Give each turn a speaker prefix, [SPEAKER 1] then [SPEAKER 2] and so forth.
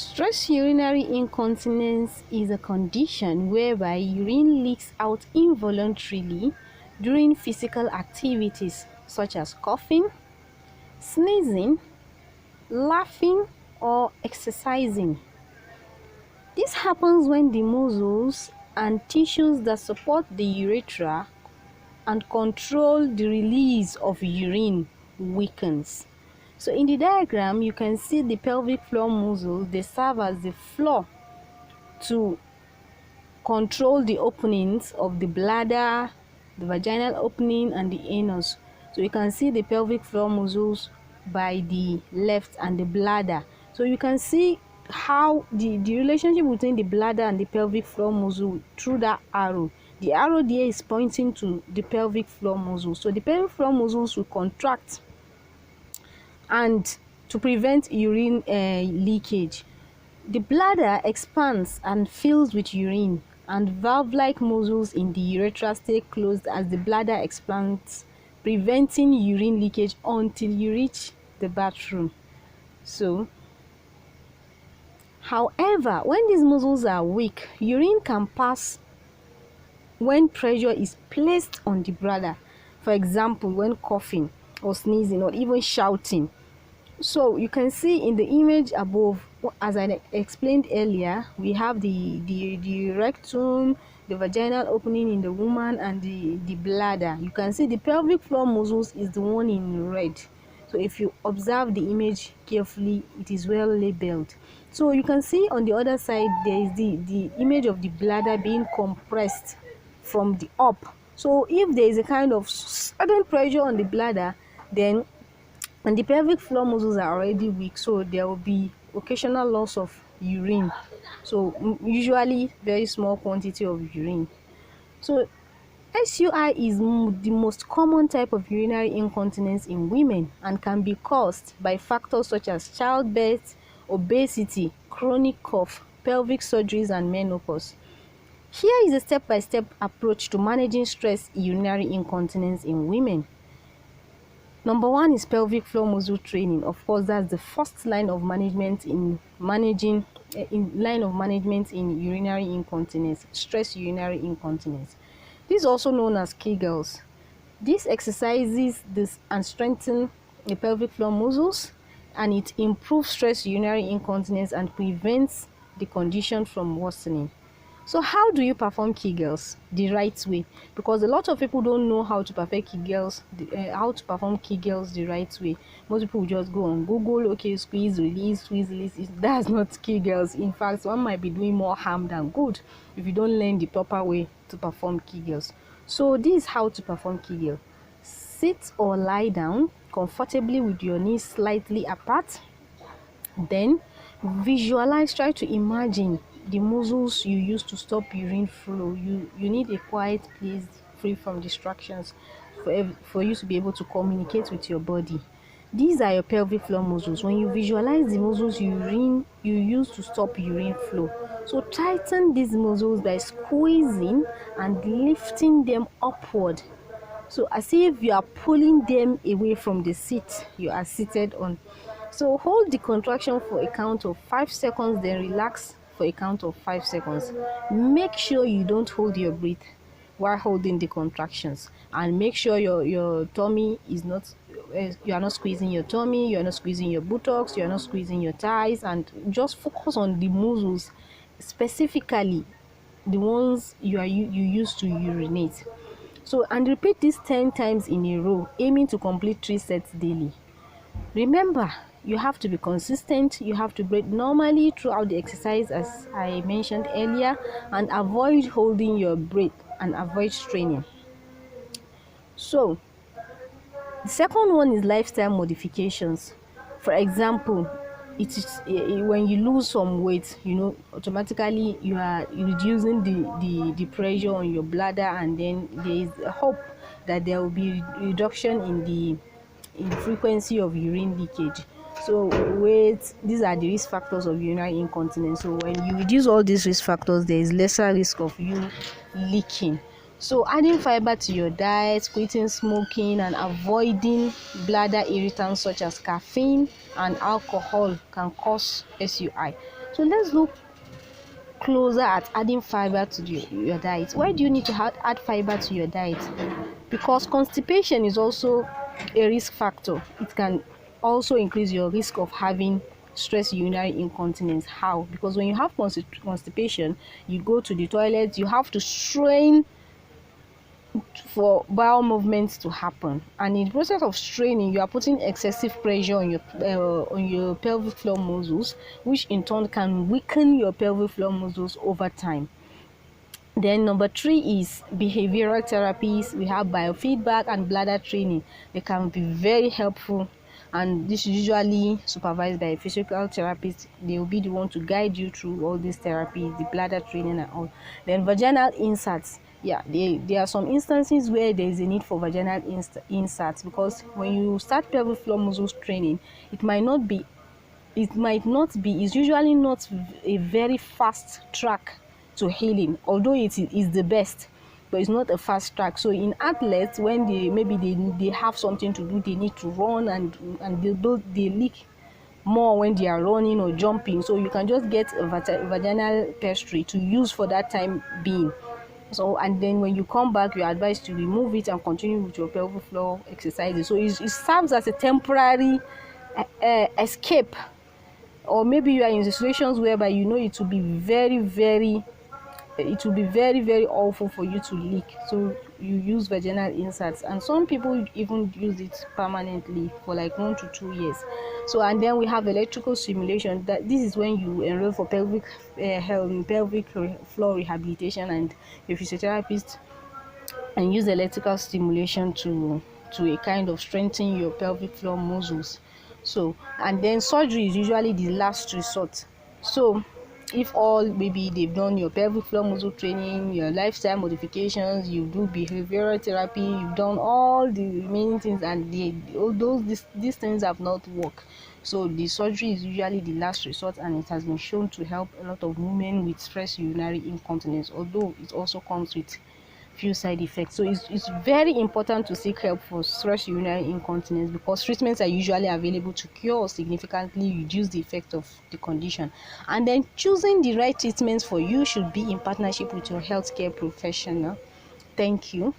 [SPEAKER 1] Stress urinary incontinence is a condition whereby urine leaks out involuntarily during physical activities such as coughing, sneezing, laughing, or exercising. This happens when the muscles and tissues that support the urethra and control the release of urine weakens. So in the diagram, you can see the pelvic floor muscles. They serve as the floor to control the openings of the bladder, the vaginal opening, and the anus. So you can see the pelvic floor muscles by the left and the bladder. So you can see how the relationship between the bladder and the pelvic floor muscle through that arrow. The arrow there is pointing to the pelvic floor muscle. So the pelvic floor muscles will contract and to prevent urine leakage. The bladder expands and fills with urine, and valve-like muscles in the urethra stay closed as the bladder expands, preventing urine leakage until you reach the bathroom. So, however, when these muscles are weak, urine can pass when pressure is placed on the bladder. For example, when coughing or sneezing or even shouting. So you can see in the image above, as I explained earlier, we have the rectum, the vaginal opening in the woman, and the bladder. You can see the pelvic floor muscles is the one in red. So if you observe the image carefully, it is well labeled. So you can see on the other side there is the image of the bladder being compressed from the up. So if there is a kind of sudden pressure on the bladder, then and the pelvic floor muscles are already weak, so there will be occasional loss of urine. So usually very small quantity of urine. So SUI is the most common type of urinary incontinence in women and can be caused by factors such as childbirth, obesity, chronic cough, pelvic surgeries, and menopause. Here is a step-by-step approach to managing stress urinary incontinence in women. Number one is pelvic floor muscle training. Of course, that's the first line of management in urinary incontinence, stress urinary incontinence. This is also known as Kegels. This exercises this and strengthens the pelvic floor muscles, and it improves stress urinary incontinence and prevents the condition from worsening. So how do you perform Kegels the right way? Because a lot of people don't know how to perform Kegels, the right way. Most people just go on Google, okay, squeeze, release, squeeze, release. That's not Kegels. In fact, one might be doing more harm than good if you don't learn the proper way to perform Kegels. So this is how to perform Kegel. Sit or lie down comfortably with your knees slightly apart. Then visualize, try to imagine the muscles you use to stop urine flow. You need a quiet place free from distractions for you to be able to communicate with your body. These are your pelvic floor muscles. When you visualize the muscles you use to stop urine flow, so tighten these muscles by squeezing and lifting them upward, so as if you are pulling them away from the seat you are seated on. So hold the contraction for a count of 5 seconds, then relax for a count of 5 seconds. Make sure you don't hold your breath while holding the contractions, and make sure your tummy is not, you are not squeezing your tummy, you are not squeezing your buttocks, you are not squeezing your thighs, and just focus on the muscles, specifically the ones you use to urinate. So, and repeat this 10 times in a row, aiming to complete 3 sets daily. Remember, you have to be consistent. You have to breathe normally throughout the exercise, as I mentioned earlier, and avoid holding your breath and avoid straining. So the second one is lifestyle modifications. For example, it is when you lose some weight, automatically you are reducing the pressure on your bladder, and then there is a hope that there will be reduction in the frequency of urine leakage. So these are the risk factors of urinary incontinence. So when you reduce all these risk factors, there is lesser risk of you leaking. So adding fiber to your diet, quitting smoking, and avoiding bladder irritants such as caffeine and alcohol can cause SUI. So let's look closer at adding fiber to your diet. Why do you need to add fiber to your diet? Because constipation is also a risk factor. It can also increase your risk of having stress urinary incontinence. How? Because when you have constipation, you go to the toilet, you have to strain for bowel movements to happen, and in the process of straining, you are putting excessive pressure on your pelvic floor muscles, which in turn can weaken your pelvic floor muscles over time. Then number 3 is behavioral therapies. We have biofeedback and bladder training. They can be very helpful, and this is usually supervised by a physical therapist. They will be the one to guide you through all these therapies, the bladder training and all. Then vaginal inserts. Yeah, there are some instances where there is a need for vaginal inserts, because when you start pelvic floor muscles training, it's usually not a very fast track to healing, although it is the best, but it's not a fast track. So in athletes, when they have something to do, they need to run, and they leak more when they are running or jumping, so you can just get a vaginal pessary to use for that time being. So, and then when you come back, you're advised to remove it and continue with your pelvic floor exercises. So it serves as a temporary escape, or maybe you are in situations whereby you know it will be very awful for you to leak, so you use vaginal inserts, and some people even use it permanently for like 1 to 2 years. So, and then we have electrical stimulation. That this is when you enroll for pelvic floor rehabilitation, and a physiotherapist, and use electrical stimulation to a kind of strengthen your pelvic floor muscles. So, and then surgery is usually the last resort. So if all, maybe they've done your pelvic floor muscle training, your lifestyle modifications, you do behavioral therapy, you've done all the remaining things, and these things have not worked, so the surgery is usually the last resort, and it has been shown to help a lot of women with stress urinary incontinence, although it also comes with few side effects. So it's very important to seek help for stress urinary incontinence, because treatments are usually available to cure or significantly reduce the effect of the condition. And then choosing the right treatments for you should be in partnership with your healthcare professional. Thank you.